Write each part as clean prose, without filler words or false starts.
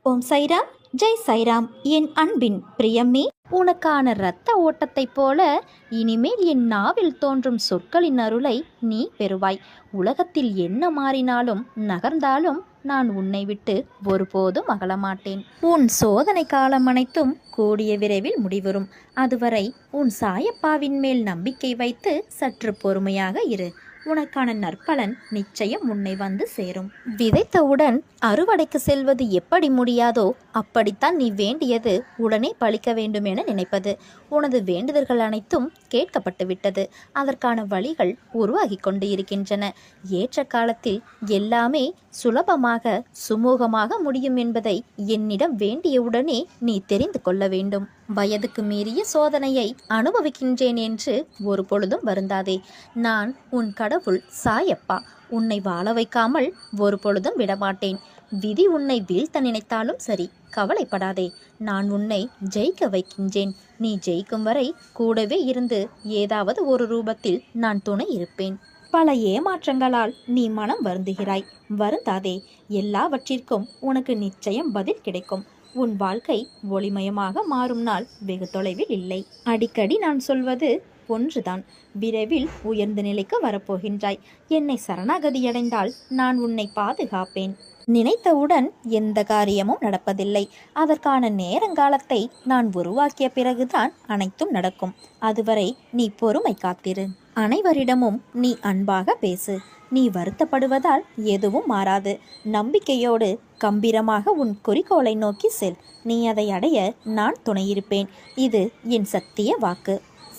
ஓம் சைராம், ஜெய் சைராம். என் அன்பின் பிரியமே, உனக்கான இரத்த ஓட்டத்தைப் போல இனிமேல் என் நாவில் தோன்றும் சொற்களின் அருளை நீ பெறுவாய். உலகத்தில் என்ன மாறினாலும் நகர்ந்தாலும் நான் உன்னை விட்டு ஒருபோதும் அகலமாட்டேன். உன் சோதனை காலம் அனைத்தும் கூடிய விரைவில் முடிவரும். அதுவரை உன் சாயப்பாவின் மேல் நம்பிக்கை வைத்து சற்று பொறுமையாக இரு. உனக்கான நற்பலன் நிச்சயம் உன்னை வந்து சேரும். விதைத்தவுடன் அறுவடைக்கு செல்வது எப்படி முடியாதோ அப்படித்தான் நீ வேண்டியது உடனே பலிக்க வேண்டும் என நினைப்பது. உனது வேண்டுதல்கள் அனைத்தும் கேட்கப்பட்டு விட்டது. அதற்கான வழிகள் உருவாகி கொண்டு இருக்கின்றன. ஏற்ற காலத்தில் எல்லாமே சுலபமாக சுமூகமாக முடியும் என்பதை என்னிடம் வேண்டியவுடனே நீ தெரிந்து கொள்ள வேண்டும். வயதுக்கு மீறிய சோதனையை அனுபவிக்கின்றேன் என்று ஒரு பொழுதும் வருந்தாதே. நான் உன் கடவுள் சாயப்பா. உன்னை வாழ வைக்காமல் ஒரு பொழுதும் விடமாட்டேன். விதி உன்னை வீழ்த்த நினைத்தாலும் சரி, கவலைப்படாதே. நான் உன்னை ஜெயிக்க வைக்கின்றேன். நீ ஜெயிக்கும் வரை கூடவே இருந்து ஏதாவது ஒரு ரூபத்தில் நான் துணை இருப்பேன். பல ஏமாற்றங்களால் நீ மனம் வருந்துகிறாய். வருந்தாதே. எல்லாவற்றிற்கும் உனக்கு நிச்சயம் பதில் கிடைக்கும். உன் வாழ்க்கை ஒளிமயமாக மாறும் நாள் வெகு தொலைவில் இல்லை. அடிக்கடி நான் சொல்வது ஒன்றுதான். விரைவில் உயர்ந்த நிலைக்கு வரப்போகின்றாய். என்னை சரணாகதியடைந்தால் நான் உன்னை பாதுகாப்பேன். நினைத்தவுடன் எந்த காரியமும் நடப்பதில்லை. அதற்கான நேரங்காலத்தை நான் உருவாக்கிய பிறகுதான் அனைத்தும் நடக்கும். அதுவரை நீ பொறுமை காத்திரு. அனைவரிடமும் நீ அன்பாக பேசு. நீ வருத்தப்படுவதால் எதுவும் மாறாது. நம்பிக்கையோடு கம்பீரமாக உன் குறிக்கோளை நோக்கி செல். நீ அதை அடைய நான் துணையிருப்பேன். இது என் சத்திய வாக்கு.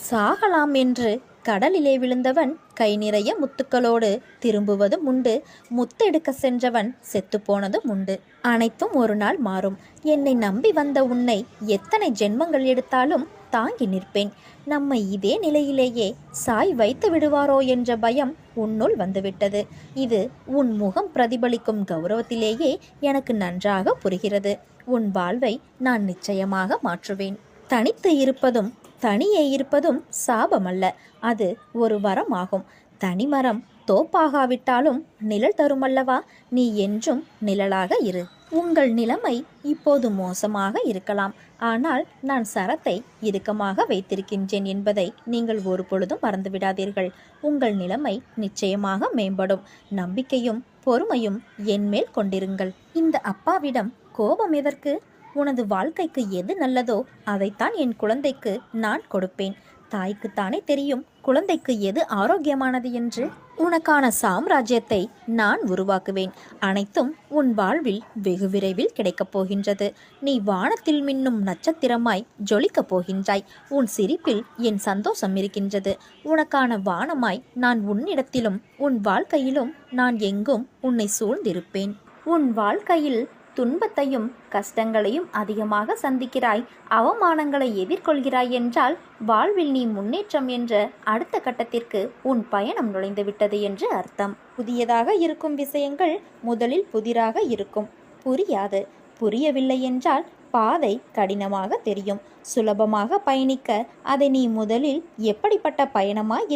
சாகலாம் என்று கடலிலே விழுந்தவன் கை நிறைய முத்துக்களோடு திரும்புவதும் உண்டு. முத்தெடுக்க சென்றவன் செத்துப்போனதும் உண்டு. அனைத்தும் ஒரு நாள் மாறும். என்னை நம்பி வந்த உன்னை எத்தனை ஜென்மங்கள் எடுத்தாலும் தாங்கி நிற்பேன். நம்மை இதே நிலையிலேயே சாய் வைத்து விடுவாரோ என்ற பயம் உன்னுள் வந்துவிட்டது. இது உன் முகம் பிரதிபலிக்கும் கௌரவத்திலேயே எனக்கு நன்றாக புரிகிறது. உன் வாழ்வை நான் நிச்சயமாக மாற்றுவேன். தனித்து இருப்பதும் தனியே இருப்பதும் சாபமல்ல, அது ஒரு வரம் ஆகும். தனிமரம் தோப்பாகாவிட்டாலும் நிழல் தருமல்லவா? நீ என்றும் நிழலாக இரு. உங்கள் நிலைமை இப்போது மோசமாக இருக்கலாம். ஆனால் நான் சரத்தை இறுக்கமாக வைத்திருக்கின்றேன் என்பதை நீங்கள் ஒரு பொழுதும் மறந்துவிடாதீர்கள். உங்கள் நிலைமை நிச்சயமாக மேம்படும். நம்பிக்கையும் பொறுமையும் என்மேல் கொண்டிருங்கள். இந்த அப்பாவிடம் கோபம் எதற்கு? உனது வாழ்க்கைக்கு எது நல்லதோ அதைத்தான் என் குழந்தைக்கு நான் கொடுப்பேன். தாய்க்குத்தானே தெரியும் குழந்தைக்கு எது ஆரோக்கியமானது என்று. உனக்கான சாம்ராஜ்யத்தை நான் உருவாக்குவேன். அனைத்தும் உன் வாழ்வில் வெகு விரைவில் கிடைக்கப் போகின்றது. நீ வானத்தில் மின்னும் நட்சத்திரமாய் ஜொலிக்கப் போகின்றாய். உன் சிரிப்பில் என் சந்தோஷம் இருக்கின்றது. உனக்கான வானமாய் நான் உன்னிடத்திலும் உன் வாழ்க்கையிலும் நான் எங்கும் உன்னை சூழ்ந்திருப்பேன். உன் வாழ்க்கையில் துன்பத்தையும் கஷ்டங்களையும் அதிகமாக சந்திக்கிறாய், அவமானங்களை எதிர்கொள்கிறாய் என்றால் வாழ்வில் நீ முன்னேற்றம் என்ற அடுத்த கட்டத்திற்கு உன் பயணம் நுழைந்துவிட்டது என்று அர்த்தம். புதியதாக இருக்கும் விஷயங்கள் முதலில் புதிராக இருக்கும். புரியாது. புரியவில்லை என்றால் பாதை கடினமாக தெரியும். சுலபமாக பயணிக்க அதை நீ முதலில் எப்படிப்பட்ட பயணமாய்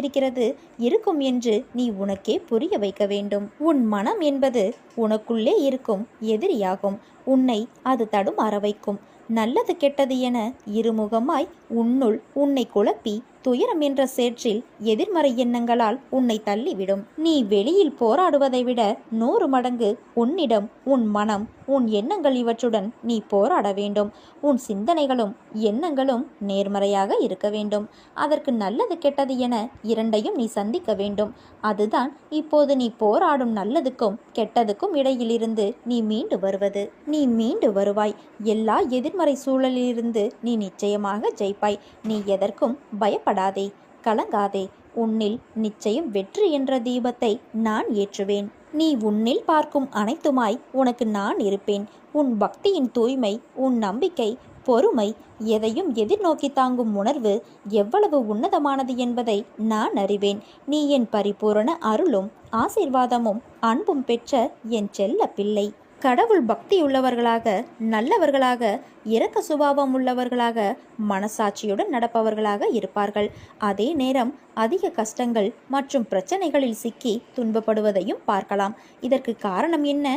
இருக்கும் என்று நீ உனக்கே புரிய வைக்க வேண்டும். உன் மனம் என்பது உனக்குள்ளே இருக்கும் எதிரியாகும். உன்னை அது தடுமாற வைக்கும். நல்லது கெட்டது என இருமுகமாய் உன்னுள் உன்னை குழப்பி துயரம் என்ற சேற்றில் எதிர்மறை எண்ணங்களால் உன்னை தள்ளிவிடும். நீ வெளியில் போராடுவதை விட 100 மடங்கு உன்னிடம் உன் மனம் உன் எண்ணங்கள் இவற்றுடன் நீ போராட வேண்டும். உன் சிந்தனைகளும் எண்ணங்களும் நேர்மறையாக இருக்க வேண்டும். அதற்கு நல்லது கெட்டது என இரண்டையும் நீ சந்திக்க வேண்டும். அதுதான் இப்போது நீ போராடும் நல்லதுக்கும் கெட்டதுக்கும் இடையிலிருந்து நீ மீண்டு வருவது. நீ மீண்டு வருவாய். எல்லா எதிர்மறை சூழலிலிருந்து நீ நிச்சயமாக ஜெயிப்பாய். நீ எதற்கும் பயப்படாதே, கலங்காதே. உன்னில் நிச்சயம் வெற்றி என்ற தீபத்தை நான் ஏற்றுவேன். நீ உன்னில் பார்க்கும் அனைத்துமாய் உனக்கு நான் இருப்பேன். உன் பக்தியின் தூய்மை, உன் நம்பிக்கை, பொறுமை, எதையும் எதிர்நோக்கி தாங்கும் உணர்வு எவ்வளவு உன்னதமானது என்பதை நான் அறிவேன். நீ என் பரிபூரண அருளும் ஆசீர்வாதமும் அன்பும் பெற்ற என் செல்ல பிள்ளை. கடவுள் பக்தி உள்ளவர்களாக, நல்லவர்களாக, இரக்க சுபாவம் உள்ளவர்களாக, மனசாட்சியுடன் நடப்பவர்களாக இருப்பார்கள். அதே நேரம் அதிக கஷ்டங்கள் மற்றும் பிரச்சனைகளில் சிக்கி துன்பப்படுவதையும் பார்க்கலாம். இதற்கு காரணம் என்ன?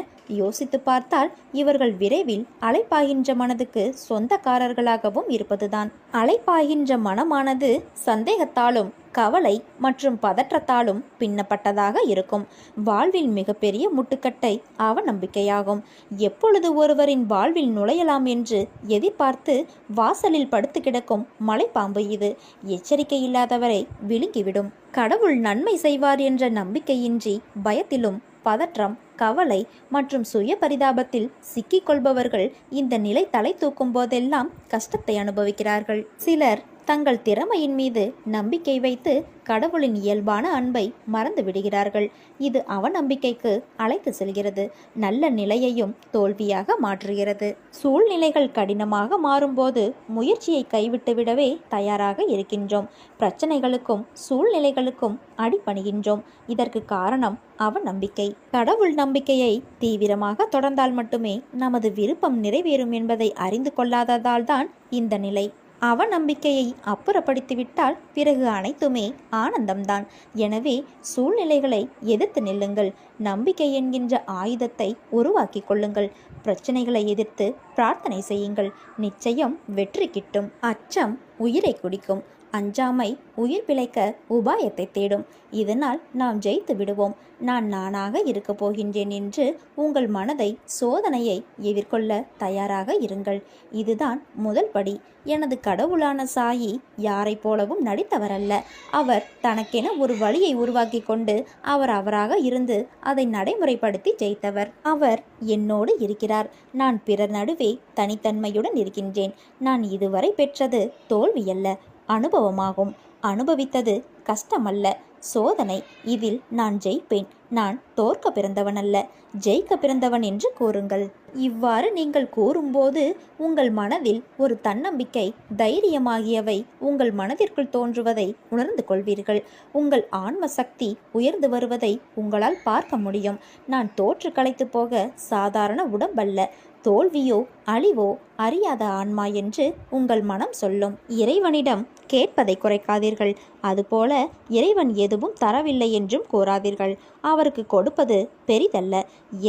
யோசித்து பார்த்தால் இவர்கள் விரைவில் அலைப்பாய்கின்ற மனதுக்கு சொந்தக்காரர்களாகவும் இருப்பதுதான். அலைப்பாய்கின்ற மனமானது சந்தேகத்தாலும் கவலை மற்றும் பதற்றத்தாலும் பின்னப்பட்டதாக இருக்கும். வாழ்வில் மிகப்பெரிய முட்டுக்கட்டை அவநம்பிக்கையாகும். எப்பொழுது ஒருவரின் வாழ்வில் நுழையலாம் என்று எதிர்பார்த்து வாசலில் படுத்து கிடக்கும் மலைப்பாம்பு இது. எச்சரிக்கை இல்லாதவரை விழுங்கிவிடும். கடவுள் நன்மை செய்வார் என்ற நம்பிக்கையின்றி பயத்திலும் பதற்றம், கவலை மற்றும் சுய பரிதாபத்தில் சிக்கிக்கொள்பவர்கள் இந்த நிலை தலை தூக்கும் போதெல்லாம் கஷ்டத்தை அனுபவிக்கிறார்கள். சிலர் தங்கள் திறமையின் மீது நம்பிக்கை வைத்து கடவுளின் இயல்பான அன்பை மறந்து விடுகிறார்கள். இது அவநம்பிக்கைக்கு அழைத்து செல்கிறது, நல்ல நிலையையும் தோல்வியாக மாற்றுகிறது. சூழ்நிலைகள் கடினமாக மாறும்போது முயற்சியை கைவிட்டு விடவே தயாராக இருக்கின்றோம். பிரச்சனைகளுக்கும் சூழ்நிலைகளுக்கும் அடிபணிகின்றோம். இதற்கு காரணம் அவநம்பிக்கை. கடவுள் நம்பிக்கையை தீவிரமாக தொடர்ந்தால் மட்டுமே நமது விருப்பம் நிறைவேறும் என்பதை அறிந்து கொள்ளாததால் தான் இந்த நிலை. அவநம்பிக்கையை அப்புறப்படுத்திவிட்டால் பிறகு அனைத்துமே ஆனந்தம்தான். எனவே சூழ்நிலைகளை எதிர்த்து நில்லுங்கள். நம்பிக்கை என்கின்ற ஆயுதத்தை உருவாக்கி கொள்ளுங்கள். பிரச்சனைகளை எதிர்த்து பிரார்த்தனை செய்யுங்கள். நிச்சயம் வெற்றி கிட்டும். அச்சம் உயிரை குடிக்கும். அஞ்சாமை உயிர் பிழைக்க உபாயத்தை தேடும். இதனால் நாம் ஜெயித்து விடுவோம். நான் நானாக இருக்கப் போகின்றேன் என்று உங்கள் மனதை சோதனையை எதிர்கொள்ள தயாராக இருங்கள். இதுதான் முதல் படி. எனது கடவுளான சாயி யாரை போலவும் நடித்தவரல்ல. அவர் தனக்கென ஒரு வழியை உருவாக்கி கொண்டு அவராக இருந்து அதை நடைமுறைப்படுத்தி ஜெயித்தவர். அவர் என்னோடு இருக்கிறார். நான் பிறர் நடுவே தனித்தன்மையுடன் இருக்கின்றேன். நான் இதுவரை பெற்றது தோல்வியல்ல, அனுபவமாகும். அனுபவித்தது கஷ்டமல்ல, சோதனை. இதில் நான் ஜெயிப்பேன். நான் தோற்க பிறந்தவனல்ல, ஜெயிக்க பிறந்தவன் என்று கூறுங்கள். இவ்வாறு நீங்கள் கூறும்போது உங்கள் மனதில் ஒரு தன்னம்பிக்கை, தைரியமாகியவை உங்கள் மனதிற்குள் தோன்றுவதை உணர்ந்து கொள்வீர்கள். உங்கள் ஆன்ம சக்தி உயர்ந்து வருவதை உங்களால் பார்க்க முடியும். நான் தோற்று களைத்து போக சாதாரண உடம்பல்ல, தோல்வியோ அழிவோ அறியாத ஆன்மா என்று உங்கள் மனம் சொல்லும். இறைவனிடம் கேட்பதை குறைக்காதீர்கள். அதுபோல இறைவன் எதுவும் தரவில்லை என்றும் கூறாதீர்கள். அவருக்கு கொடுப்பது பெரிதல்ல.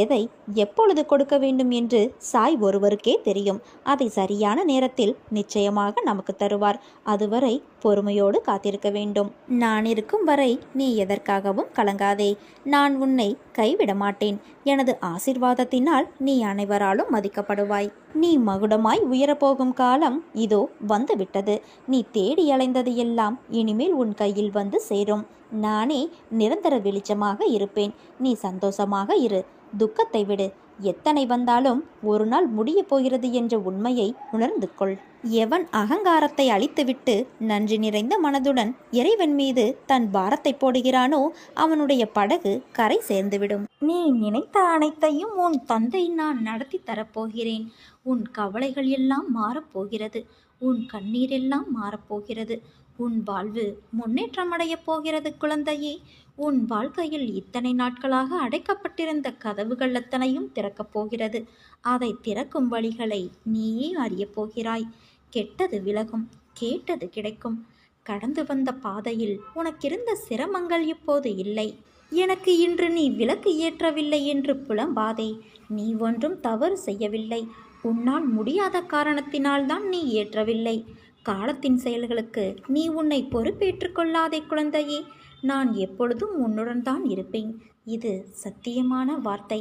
எதை எப்பொழுது கொடுக்க வேண்டும் என்று சாய் ஒருவருக்கே தெரியும். அதை சரியான நேரத்தில் நிச்சயமாக நமக்கு தருவார். அதுவரை பொறுமையோடு காத்திருக்க வேண்டும். நான் இருக்கும் வரை நீ எதற்காகவும் கலங்காதே. நான் உன்னை கைவிட மாட்டேன். எனது ஆசிர்வாதத்தினால் நீ அனைவராலும் மதிக்கப்படுவாய். நீ மகுடமாய் உயரப்போகும் காலம் இதோ வந்துவிட்டது. நீ தேடி அலைந்தது எல்லாம் இனிமேல் உன் கையில் வந்து சேரும். நானே நிரந்தர வெளிச்சமாக இருப்பேன். நீ சந்தோஷமாக இரு. துக்கத்தை விடு. எத்தனை வந்தாலும் ஒரு நாள் முடிய போகிறது என்ற உண்மையை உணர்ந்து கொள். எவன் அகங்காரத்தை அழித்துவிட்டு நன்றி நிறைந்த மனதுடன் இறைவன் மீது தன் பாரத்தை போடுகிறானோ அவனுடைய படகு கரை சேர்ந்துவிடும். நீ நினைத்த அனைத்தையும் உன் தந்தை நான் நடத்தி தரப்போகிறேன். உன் கவலைகள் எல்லாம் மாறப்போகிறது. உன் கண்ணீர் எல்லாம் மாறப்போகிறது. உன் வாழ்வு முன்னேற்றமடையப் போகிறது குழந்தையே. உன் வாழ்க்கையில் இத்தனை நாட்களாக அடைக்கப்பட்டிருந்த கதவுகள் அத்தனையும் திறக்கப் போகிறது. அதை திறக்கும் வழிகளை நீயே அறியப் போகிறாய். கெட்டது விலகும், கேட்டது கிடைக்கும். கடந்து வந்த பாதையில் உனக்கிருந்த சிரமங்கள் இப்போது இல்லை. எனக்கு இன்று நீ விளக்கு ஏற்றவில்லை என்று புலம்பாதே. நீ ஒன்றும் தவறு செய்யவில்லை. உன்னால் முடியாத காரணத்தினால்தான் நீ ஏற்றவில்லை. காலத்தின் செயல்களுக்கு நீ உன்னை பொறுப்பேற்றுக் கொள்ளாதே குழந்தையே. நான் எப்பொழுதும் உன்னுடன் தான் இருப்பேன். இது சத்தியமான வார்த்தை.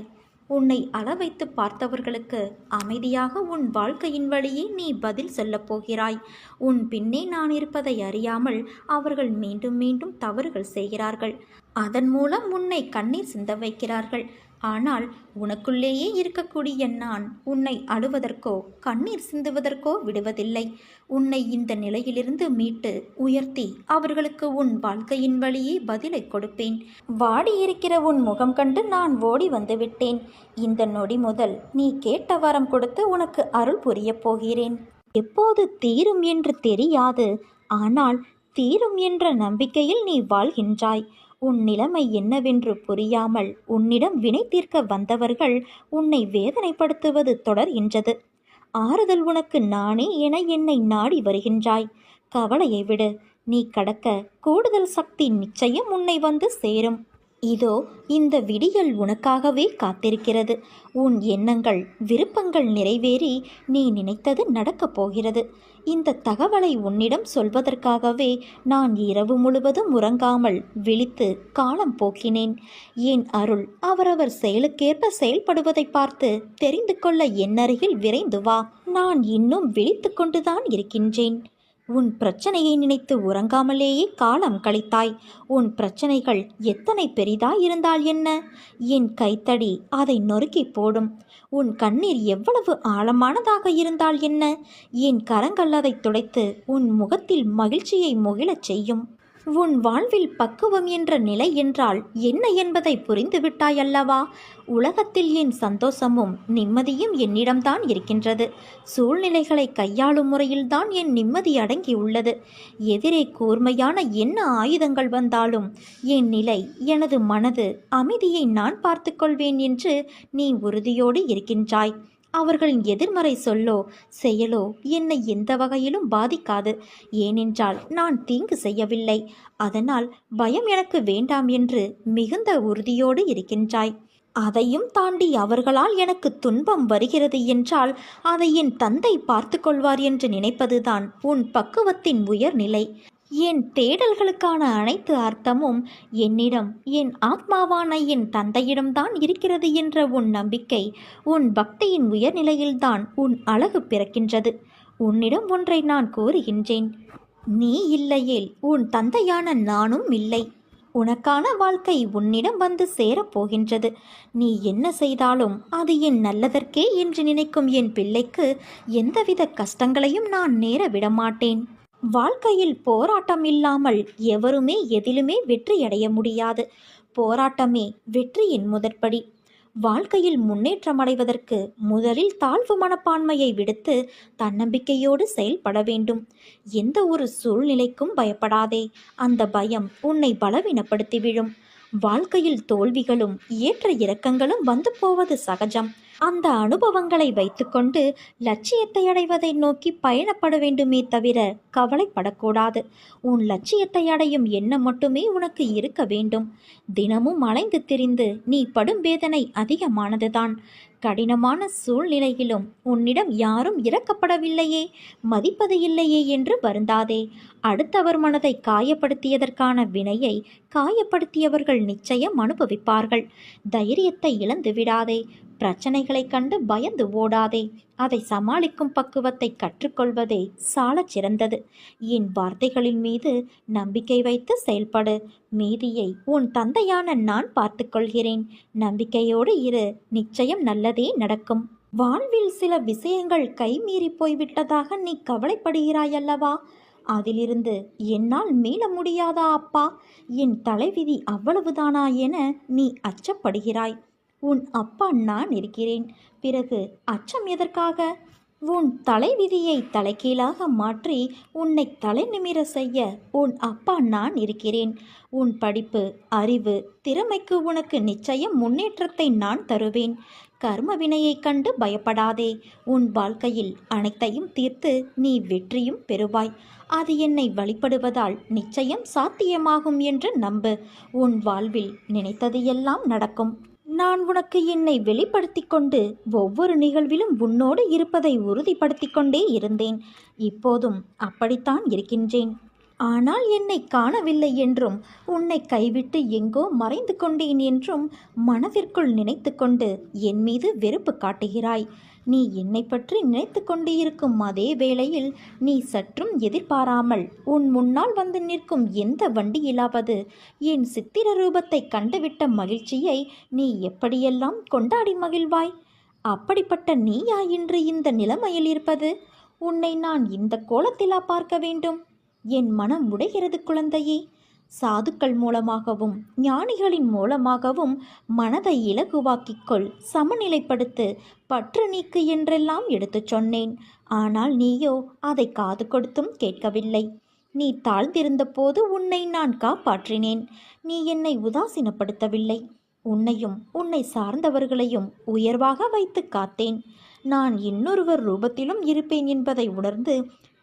உன்னை அளவைத்து பார்த்தவர்களுக்கு அமைதியாக உன் வாழ்க்கையின் வழியே நீ பதில் சொல்லப் போகிறாய். உன் பின்னே நான் இருப்பதை அறியாமல் அவர்கள் மீண்டும் மீண்டும் தவறுகள் செய்கிறார்கள். அதன் மூலம் உன்னை கண்ணீர் சிந்த வைக்கிறார்கள். ஆனால் உனக்குள்ளேயே இருக்கக்கூடிய நான் உன்னை அழுவதற்கோ கண்ணீர் சிந்துவதற்கோ விடுவதில்லை. உன்னை இந்த நிலையிலிருந்து மீட்டு உயர்த்தி அவர்களுக்கு உன் வாழ்க்கையின் வழியே பதிலை கொடுப்பேன். வாடியிருக்கிற உன் முகம் கண்டு நான் ஓடி வந்து விட்டேன். இந்த நொடி முதல் நீ கேட்ட வரம் கொடுத்து உனக்கு அருள் புரியப் போகிறேன். எப்போது தீரும் என்று தெரியாது. ஆனால் தீரும் என்ற நம்பிக்கையில் நீ வாழ்கின்றாய். உன் நிலைமை என்னவென்று புரியாமல் உன்னிடம் வினை தீர்க்க வந்தவர்கள் உன்னை வேதனைப்படுத்துவது தொடர்கின்றது. ஆறுதல் உனக்கு நானே என என்னை நாடி வருகின்றாய். கவலையை விடு. நீ கடக்க கூடுதல் சக்தி நிச்சயம் உன்னை வந்து சேரும். இதோ இந்த விடியல் உனக்காகவே காத்திருக்கிறது. உன் எண்ணங்கள் விருப்பங்கள் நிறைவேறி நீ நினைத்தது நடக்கப் போகிறது. இந்த தகவலை உன்னிடம் சொல்வதற்காகவே நான் இரவு முழுவதும் உறங்காமல் விழித்து காலம் போக்கினேன். என் அருள் அவரவர் செயலுக்கேற்ப செயல்படுவதை பார்த்து தெரிந்து கொள்ள என் அருகில் விரைந்து வா. நான் இன்னும் விழித்து கொண்டுதான் இருக்கின்றேன். உன் பிரச்சனையை நினைத்து உறங்காமலேயே காலம் கழித்தாய். உன் பிரச்சனைகள் எத்தனை பெரிதாயிருந்தால் என்ன, என் கைத்தடி அதை நொறுக்கி போடும். உன் கண்ணீர் எவ்வளவு ஆழமானதாக இருந்தால் என்ன, என் கரங்கள் அதை துடைத்து உன் முகத்தில் மகிழ்ச்சியை முகிழச் செய்யும். உன் வாழ்வில் பக்குவம் என்ற நிலை என்றால் என்ன என்பதை புரிந்துவிட்டாய் அல்லவா? உலகத்தில் என் சந்தோஷமும் நிம்மதியும் என்னிடம்தான் இருக்கின்றது. சூழ்நிலைகளை கையாளும் முறையில்தான் என் நிம்மதி அடங்கியுள்ளது. எதிரே கூர்மையான என்ன ஆயுதங்கள் வந்தாலும் என் நிலை, எனது மனது அமைதியை நான் பார்த்து கொள்வேன் என்று நீ உறுதியோடு இருக்கின்றாய். அவர்களின் எதிர்மறை சொல்லோ செயலோ என்னை எந்த வகையிலும் பாதிக்காது. ஏனென்றால் நான் தீங்கு செய்யவில்லை. அதனால் பயம் எனக்கு வேண்டாம் என்று மிகுந்த உறுதியோடு இருக்கின்றாய். அதையும் தாண்டி அவர்களால் எனக்கு துன்பம் வருகிறது என்றால் அதை என் தந்தை பார்த்து கொள்வார் என்று நினைப்பதுதான் உன் பக்குவத்தின் உயர்நிலை. என் தேடல்களுக்கான அனைத்து அர்த்தமும் என்னிடம், என் ஆத்மாவான என் தந்தையிடம்தான் இருக்கிறது என்ற உன் நம்பிக்கை, உன் பக்தியின் உயர்நிலையில்தான் உன் அழகு பிறக்கின்றது. உன்னிடம் ஒன்றை நான் கூறுகின்றேன். நீ இல்லையேல் உன் தந்தையான நானும் இல்லை. உனக்கான வாழ்க்கை உன்னிடம் வந்து சேரப்போகின்றது. நீ என்ன செய்தாலும் அது என் நல்லதற்கே என்று நினைக்கும் என் பிள்ளைக்கு எந்தவித கஷ்டங்களையும் நான் நேர விடமாட்டேன். வாழ்க்கையில் போராட்டம் இல்லாமல் எவருமே எதிலுமே வெற்றியடைய முடியாது. போராட்டமே வெற்றியின் முதற்படி. வாழ்க்கையில் முன்னேற்றம் அடைவதற்கு முதலில் தாழ்வு மனப்பான்மையை விடுத்து தன்னம்பிக்கையோடு செயல்பட வேண்டும். எந்த ஒரு சூழ்நிலைக்கும் பயப்படாதே. அந்த பயம் உன்னை பலவீனப்படுத்தி விழும். வாழ்க்கையில் தோல்விகளும் ஏற்ற இறக்கங்களும் வந்து போவது சகஜம். அந்த அனுபவங்களை வைத்துக்கொண்டு லட்சியத்தை அடைவதை நோக்கி பயணப்பட வேண்டுமே தவிர கவலைப்படக்கூடாது. உன் லட்சியத்தை அடையும் எண்ணம் மட்டுமே உனக்கு இருக்க வேண்டும். தினமும் அலைந்து திரிந்து நீ படும் வேதனை அதிகமானதுதான். கடினமான சூழ்நிலையிலும் உன்னிடம் யாரும் இரக்கப்படவில்லையே, மதிப்பது இல்லையே என்று வருந்தாதே. அடுத்தவர் மனதை காயப்படுத்தியதற்கான வினையை காயப்படுத்தியவர்கள் நிச்சயம் அனுபவிப்பார்கள். தைரியத்தை இழந்து விடாதே. பிரச்சனைகளை கண்டு பயந்து ஓடாதே. அதை சமாளிக்கும் பக்குவத்தை கற்றுக்கொள்வதே சாலச் சிறந்தது. என் வார்த்தைகளின் மீது நம்பிக்கை வைத்து செயல்படு. மீதியை உன் தந்தையான நான் பார்த்து கொள்கிறேன். நம்பிக்கையோடு இரு. நிச்சயம் நல்லதே நடக்கும். வாழ்வில் சில விஷயங்கள் கைமீறி போய்விட்டதாக நீ கவலைப்படுகிறாயல்லவா? அதிலிருந்து என்னால் மீள முடியாதா அப்பா? என் தலைவிதி அவ்வளவுதானா என நீ அச்சப்படுகிறாய். உன் அப்பா நான் இருக்கிறேன். பிறகு அச்சம் எதற்காக? உன் தலைவிதியை தலைகீழாக மாற்றி உன்னை தலை நிமிர செய்ய உன் அப்பா நான் இருக்கிறேன். உன் படிப்பு, அறிவு, திறமைக்கு உனக்கு நிச்சயம் முன்னேற்றத்தை நான் தருவேன். கர்ம வினையைக் கண்டு பயப்படாதே. உன் வாழ்க்கையில் அனைத்தையும் தீர்த்து நீ வெற்றியும் பெறுவாய். அது என்னை வழிபடுவதால் நிச்சயம் சாத்தியமாகும் என்று நம்பு. உன் வாழ்வில் நினைத்தது எல்லாம் நடக்கும். நான் உனக்கு என்னை வெளிப்படுத்தி கொண்டு ஒவ்வொரு நிகழ்விலும் உன்னோடு இருப்பதை உறுதிப்படுத்தி கொண்டே இருந்தேன். இப்போதும் அப்படித்தான் இருக்கின்றேன். ஆனால் என்னை காணவில்லை என்றும் உன்னை கைவிட்டு எங்கோ மறைந்து கொண்டேன் என்றும் மனதிற்குள் நினைத்து கொண்டு என் மீது வெறுப்பு காட்டுகிறாய். நீ என்னை பற்றி நினைத்து கொண்டு இருக்கும் அதே வேளையில் நீ சற்றும் எதிர்பாராமல் உன் முன்னால் வந்து நிற்கும் எந்த வண்டியிலாவது என் சித்திர ரூபத்தை கண்டுவிட்ட மகிழ்ச்சியை நீ எப்படியெல்லாம் கொண்டாடி மகிழ்வாய்? அப்படிப்பட்ட நீயா இன்று இந்த நிலைமையில் இருப்பது? உன்னை நான் இந்த கோலத்திலா பார்க்க வேண்டும்? என் மனம் உடைகிறது குழந்தையே. சாதுக்கள் மூலமாகவும் ஞானிகளின் மூலமாகவும் மனதை இலகுவாக்கிக்கொள், சமநிலைப்படுத்து, பற்று நீக்கு என்றெல்லாம் எடுத்துச் சொன்னேன். ஆனால் நீயோ அதை காது கொடுத்தும் கேட்கவில்லை. நீ தாழ்ந்திருந்த போது உன்னை நான் காப்பாற்றினேன். நீ என்னை உதாசீனப்படுத்தவில்லை. உன்னையும் உன்னை சார்ந்தவர்களையும் உயர்வாக வைத்து காத்தேன். நான் இன்னொருவர் ரூபத்திலும் இருப்பேன் என்பதை உணர்ந்து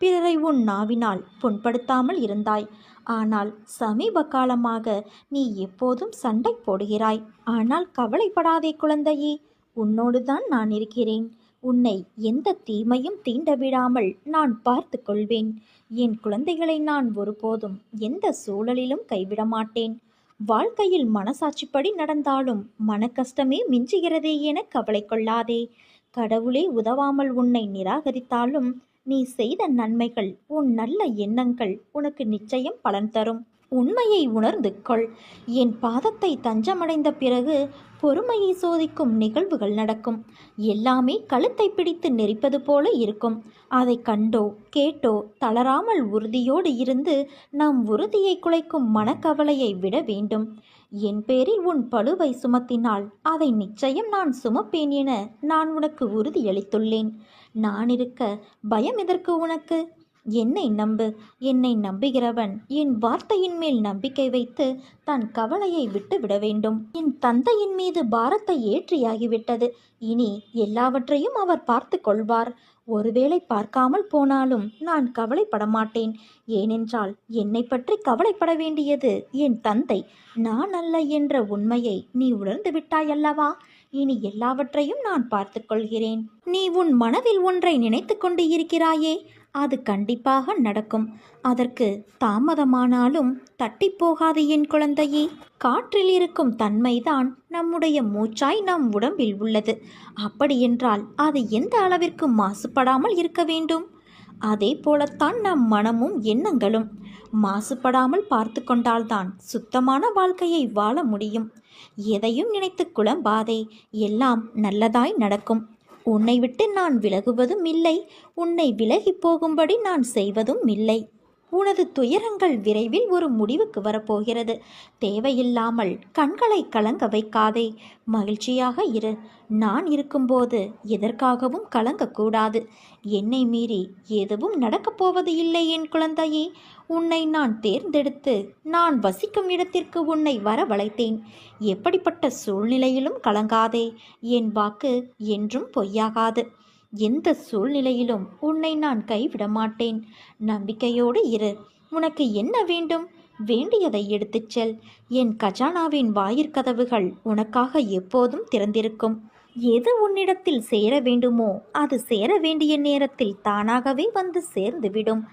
பிறரை உன் நாவினால் புண்படுத்தாமல் இருந்தாய். ஆனால் சமீப காலமாக நீ எப்போதும் சண்டை போடுகிறாய். ஆனால் கவலைப்படாதே குழந்தையே, உன்னோடுதான் நான் இருக்கிறேன். உன்னை எந்த தீமையும் தீண்ட விடாமல் நான் பார்த்து கொள்வேன். என் குழந்தைகளை நான் ஒருபோதும் எந்த சூழலிலும் கைவிட மாட்டேன். வாழ்க்கையில் மனசாட்சிப்படி நடந்தாலும் மனக்கஷ்டமே மிஞ்சுகிறதே என கவலை கொள்ளாதே. கடவுளே உதவாமல் உன்னை நிராகரித்தாலும் நீ செய்த நன்மைகள், உன் நல்ல எண்ணங்கள் உனக்கு நிச்சயம் பலன் தரும். உண்மையை உணர்ந்து கொள். என் பாதத்தை தஞ்சமடைந்த பிறகு பொறுமையை சோதிக்கும் நிகழ்வுகள் நடக்கும். எல்லாமே கழுத்தை பிடித்து நெரிப்பது போல இருக்கும். அதை கண்டோ கேட்டோ தளராமல் உறுதியோடு இருந்து நம் உறுதியை குலைக்கும் மனக்கவலையை விட வேண்டும். என் பேரில் உன் பளுவை சுமத்தினால் அதை நிச்சயம் நான் சுமப்பேன் என நான் உனக்கு உறுதியளித்துள்ளேன். நான் இருக்க பயம் எதற்கு உனக்கு? என்னை நம்பு. என்னை நம்புகிறவன் என் வார்த்தையின் மேல் நம்பிக்கை வைத்து தன் கவலையை விட்டு விட வேண்டும். என் தந்தையின் மீது பாரத்தை ஏற்றியாகிவிட்டது. இனி எல்லாவற்றையும் அவர் பார்த்து கொள்வார். ஒருவேளை பார்க்காமல் போனாலும் நான் கவலைப்பட மாட்டேன். ஏனென்றால் என்னை பற்றி கவலைப்பட வேண்டியது என் தந்தை, நான் அல்ல என்ற உண்மையை நீ உணர்ந்து விட்டாய் அல்லவா? இனி எல்லாவற்றையும் நான் பார்த்து கொள்கிறேன். நீ உன் மனதில் ஒன்றை நினைத்து கொண்டு இருக்கிறாயே, அது கண்டிப்பாக நடக்கும். அதற்கு தாமதமானாலும் தட்டி போகாது என் குழந்தையே. காற்றில் இருக்கும் தன்மைதான் நம்முடைய மூச்சாய் நம் உடம்பில் உள்ளது. அப்படியென்றால் அது எந்த அளவிற்கு மாசுபடாமல் இருக்க வேண்டும்? அதே போலத்தான் நம் மனமும் எண்ணங்களும் மாசுபடாமல் பார்த்து கொண்டால்தான் சுத்தமான வாழ்க்கையை வாழ முடியும். எதையும் நினைத்து குழம்பாதே, எல்லாம் நல்லதாய் நடக்கும். உன்னை விட்டு நான் விலகுவதும் இல்லை, உன்னை விலகி போகும்படி நான் செய்வதும் இல்லை. உனது துயரங்கள் விரைவில் ஒரு முடிவுக்கு வரப்போகிறது. தேவையில்லாமல் கண்களை கலங்க வைக்காதே. மகிழ்ச்சியாக இரு. நான் இருக்கும்போது எதற்காகவும் கலங்கக்கூடாது. என்னை மீறி எதுவும் நடக்கப் போவது இல்லை என் குழந்தையே. உன்னை நான் தேர்ந்தெடுத்து நான் வசிக்கும் இடத்திற்கு உன்னை வரவழைத்தேன். எப்படிப்பட்ட சூழ்நிலையிலும் கலங்காதே. என் வாக்கு என்றும் பொய்யாகாது. எந்த சூழ்நிலையிலும் உன்னை நான் கைவிட மாட்டேன். நம்பிக்கையோடு இரு. உனக்கு என்ன வேண்டும்? வேண்டியதை எடுத்துச் செல். என் கஜானாவின் வாயிற்கதவுகள் உனக்காக எப்போதும் திறந்திருக்கும். எது உன்னிடத்தில் சேர வேண்டுமோ அது சேர வேண்டிய நேரத்தில் தானாகவே வந்து சேர்ந்துவிடும்.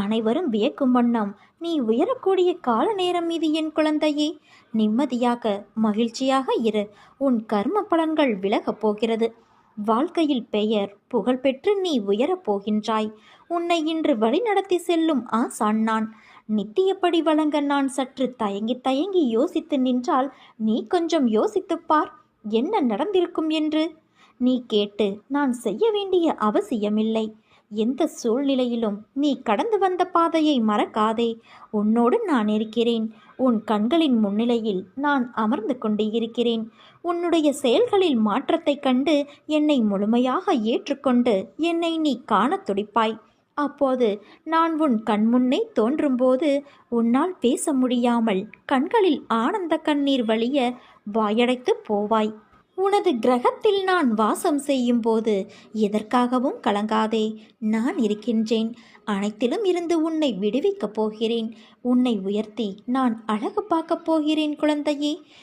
அனைவரும் வியக்கும் வண்ணம் நீ உயரக்கூடிய கால நேரம் இது என் குழந்தையே. நிம்மதியாக மகிழ்ச்சியாக இரு. உன் கர்ம பலன்கள் விலகப் போகிறது. வாழ்க்கையில் பெயர் புகழ் பெற்று நீ உயரப் போகின்றாய். உன்னை இன்று வழிநடத்தி செல்லும் ஆசான் நான். நித்தியப்படி வழங்க நான் சற்று தயங்கி தயங்கி யோசித்து நின்றால் நீ கொஞ்சம் யோசித்துப்பார் என்ன நடந்திருக்கும் என்று. நீ கேட்டு நான் செய்ய வேண்டிய அவசியமில்லை. எந்த சூழ்நிலையிலும் நீ கடந்து வந்த பாதையை மறக்காதே. உன்னோடு நான் இருக்கிறேன். உன் கண்களின் முன்னிலையில் நான் அமர்ந்து கொண்டு இருக்கிறேன். உன்னுடைய செயல்களில் மாற்றத்தைக் கண்டு என்னை முழுமையாக ஏற்றுக்கொண்டு என்னை நீ காணத் துடிப்பாய். அப்போது நான் உன் கண்முன்னே தோன்றும்போது உன்னால் பேச முடியாமல் கண்களில் ஆனந்த கண்ணீர் வழிய வாயடைத்து போவாய். உனது கிரகத்தில் நான் வாசம் செய்யும் போது எதற்காகவும் கலங்காதே. நான் இருக்கின்றேன். அனைத்திலும் இருந்து உன்னை விடுவிக்கப் போகிறேன். உன்னை உயர்த்தி நான் அழகு பார்க்கப் போகிறேன் குழந்தையே.